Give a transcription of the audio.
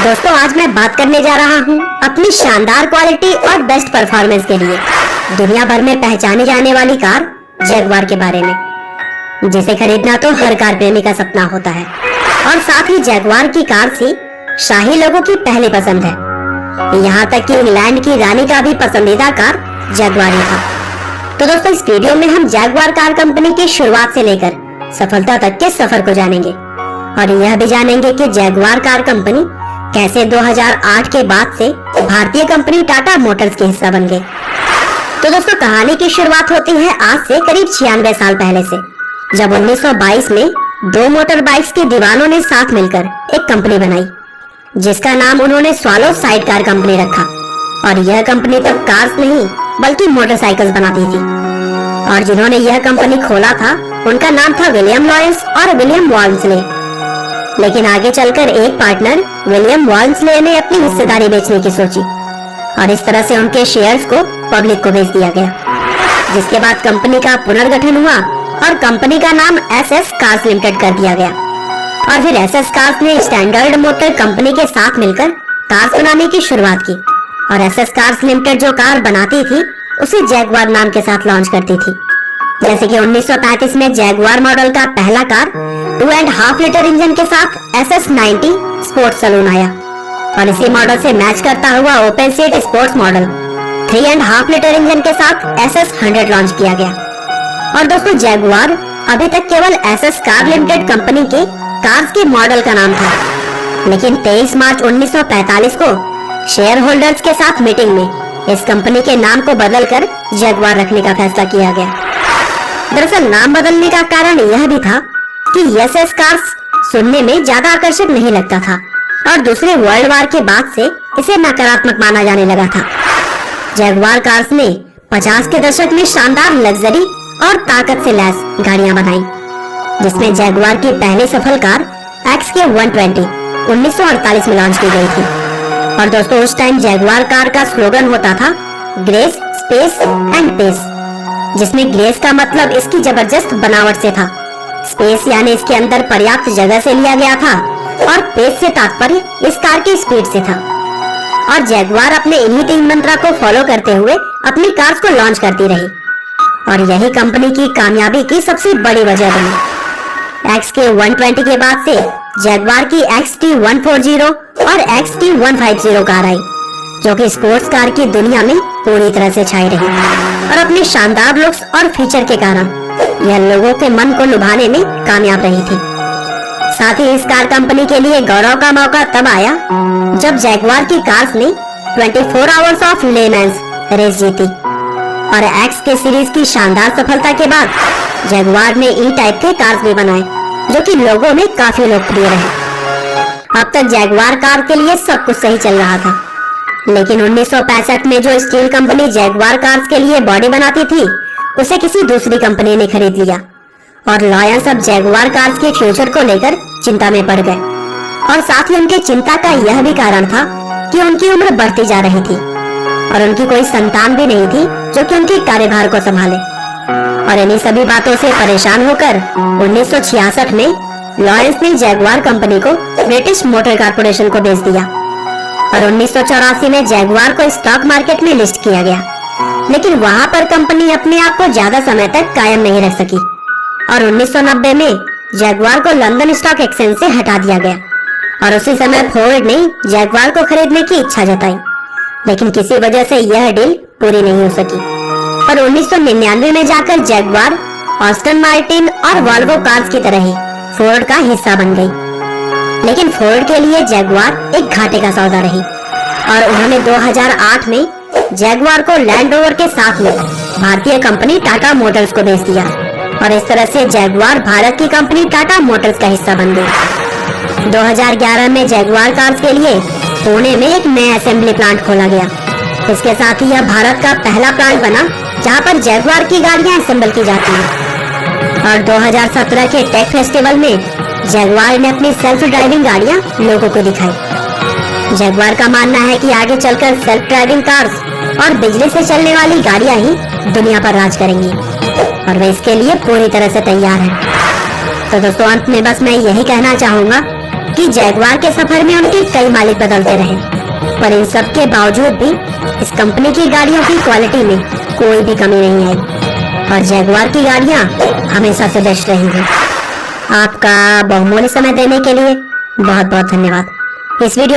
दोस्तों आज मैं बात करने जा रहा हूँ अपनी शानदार क्वालिटी और बेस्ट परफॉर्मेंस के लिए दुनिया भर में पहचानी जाने वाली कार जगुआर के बारे में, जिसे खरीदना तो हर कार प्रेमी का सपना होता है और साथ ही जगुआर की कार से शाही लोगों की पहली पसंद है। यहाँ तक कि इंग्लैंड की रानी का भी पसंदीदा कार जगुआर ही था। तो दोस्तों इस वीडियो में हम जगुआर कार कंपनी की शुरुआत से लेकर सफलता तक के सफर को जानेंगे और यह भी जानेंगे कि जगुआर कार कंपनी कैसे 2008 के बाद से भारतीय कंपनी टाटा मोटर्स के हिस्सा बन गई। तो दोस्तों कहानी की शुरुआत होती है आज से करीब 96 साल पहले से, जब 1922 में दो मोटर बाइक्स के दीवानों ने साथ मिलकर एक कंपनी बनाई, जिसका नाम उन्होंने स्वालो साइड कार कंपनी रखा। और यह कंपनी तब कार्स नहीं बल्कि मोटरसाइकिल्स बनाती थी और जिन्होंने यह कंपनी खोला था उनका नाम था विलियम लॉरेंस और विलियम वॉल्सले। लेकिन आगे चलकर एक पार्टनर विलियम वॉल्सले ने अपनी हिस्सेदारी बेचने की सोची और इस तरह से उनके शेयर्स को पब्लिक को बेच दिया गया, जिसके बाद कंपनी का पुनर्गठन हुआ और कंपनी का नाम एसएस कार्स लिमिटेड कर दिया गया। और फिर एसएस कार्स ने स्टैंडर्ड मोटर कंपनी के साथ मिलकर कार्स बनाने की शुरुआत की और एसएस कार्स लिमिटेड जो कार बनाती थी उसे जगुआर नाम के साथ लॉन्च करती थी। जैसे कि 1935 में जगुआर मॉडल का पहला कार 2.5 लीटर इंजन के साथ SS90 स्पोर्ट्स सलून आया और इसी मॉडल से मैच करता हुआ open seat sports model 3.5 litre engine के साथ SS100 लॉन्च किया गया। और दोस्तों जगुआर अभी तक केवल एसएस कार लिमिटेड कंपनी के कार्स के मॉडल का नाम था, लेकिन 23 मार्च 1945 को शेयर होल्डर्स के साथ मीटिंग में इस कंपनी के नाम को बदलकर जगुआर रखने का फैसला किया गया। दरअसल नाम बदलने का कारण यह भी था कि एसएस कार्स सुनने में ज्यादा आकर्षक नहीं लगता था और दूसरे वर्ल्ड वार के बाद से इसे नकारात्मक माना जाने लगा था। जगुआर कार्स ने 50 के दशक में शानदार लग्जरी और ताकत से लैस गाड़ियां बनाई, जिसमें जगुआर की पहली सफल कार XK120 1948 में लॉन्च की गई थी। और दोस्तों उस टाइम जगुआर कार का स्लोगन होता था ग्रेस, स्पेस एंड पेस, जिसमें ग्रेस का मतलब इसकी जबरदस्त बनावट से था, स्पेस यानी इसके अंदर पर्याप्त जगह से लिया गया था और पेस से तात्पर्य इस कार की स्पीड से था। और जगुआर अपने इन्हीं 3 मंत्रा को फॉलो करते हुए अपनी कार्स को लॉन्च करती रही और यही कंपनी की कामयाबी की सबसे बड़ी वजह बनी। XK120 के बाद से जगुआर की XT140 और XT150 कार आई, जो कि स्पोर्ट्स कार की दुनिया में पूरी तरह से छाई रही और अपने शानदार लुक्स और फीचर के कारण यह लोगों के मन को लुभाने में कामयाब रही थी। साथ ही इस कार कंपनी के लिए गौरव का मौका तब आया जब जगुआर की कार्स ने 24 आवर्स ऑफ ले मैंस रेस जीती और एक्स के सीरीज की शानदार सफलता के बाद जगुआर ने ई टाइप के कार्स भी बनाए, जो कि लोगों में काफी लोकप्रिय रहे। अब तक जगुआर कार के लिए सब कुछ सही चल रहा था, लेकिन 1965 में जो स्टील कंपनी जगुआर कार्स के लिए बॉडी बनाती थी उसे किसी दूसरी कंपनी ने खरीद लिया और लॉयंस अब जगुआर कार्स के फ्यूचर को लेकर चिंता में पड़ गए। और साथ ही उनके चिंता का यह भी कारण था कि उनकी उम्र बढ़ती जा रही थी और उनकी कोई संतान भी नहीं थी जो कि उनके कार्यभार को संभाले। और इन्हीं सभी बातों से परेशान होकर 1966 में लॉयंस ने जगुआर कंपनी को ब्रिटिश मोटर कारपोरेशन को बेच दिया और 1984 में जगुआर को स्टॉक मार्केट में लिस्ट किया गया। लेकिन वहां पर कंपनी अपने आप को ज्यादा समय तक कायम नहीं रख सकी और 1990 में जगुआर को लंदन स्टॉक एक्सचेंज से हटा दिया गया और उसी समय फोर्ड ने जगुआर को खरीदने की इच्छा जताई, लेकिन किसी वजह से यह डील पूरी नहीं हो सकी और 1999 में जाकर जगुआर ऑस्टन मार्टिन और वॉल्वो कार्स की तरह ही फोर्ड का हिस्सा बन गई। लेकिन फोर्ड के लिए जगुआर एक घाटे का सौदा रही और उन्होंने 2008 में जगुआर को लैंड रोवर के साथ में भारतीय कंपनी टाटा मोटर्स को बेच दिया और इस तरह से जगुआर भारत की कंपनी टाटा मोटर्स का हिस्सा बन गई। 2011 में जगुआर कार्स के लिए पुणे में एक नया असेंबली प्लांट खोला गया। इसके साथ ही यह भारत का पहला प्लांट बना जहां पर जगुआर की गाड़ियां असेंबल की जाती हैं। और 2017 के टेक फेस्टिवल में जगुआर ने अपनी सेल्फ ड्राइविंग गाड़ियां लोगों को दिखाई। जगुआर का मानना है कि आगे चलकर सेल्फ ड्राइविंग कार्स और बिजली से चलने वाली गाड़ियां ही दुनिया पर राज करेंगी और वे इसके लिए पूरी तरह से तैयार हैं। तो दोस्तों अंत में बस मैं यही कहना चाहूंगा जबकि जैगवार के सफर में उनके कई मालिक बदलते रहे, पर इन सब के बावजूद भी इस कंपनी की गाड़ियों की क्वालिटी में कोई भी कमी नहीं आई और जैगवार की गाड़ियां हमेशा से बेस्ट रहेंगी। आपका बहुमूल्य समय देने के लिए बहुत बहुत धन्यवाद। इस वीडियो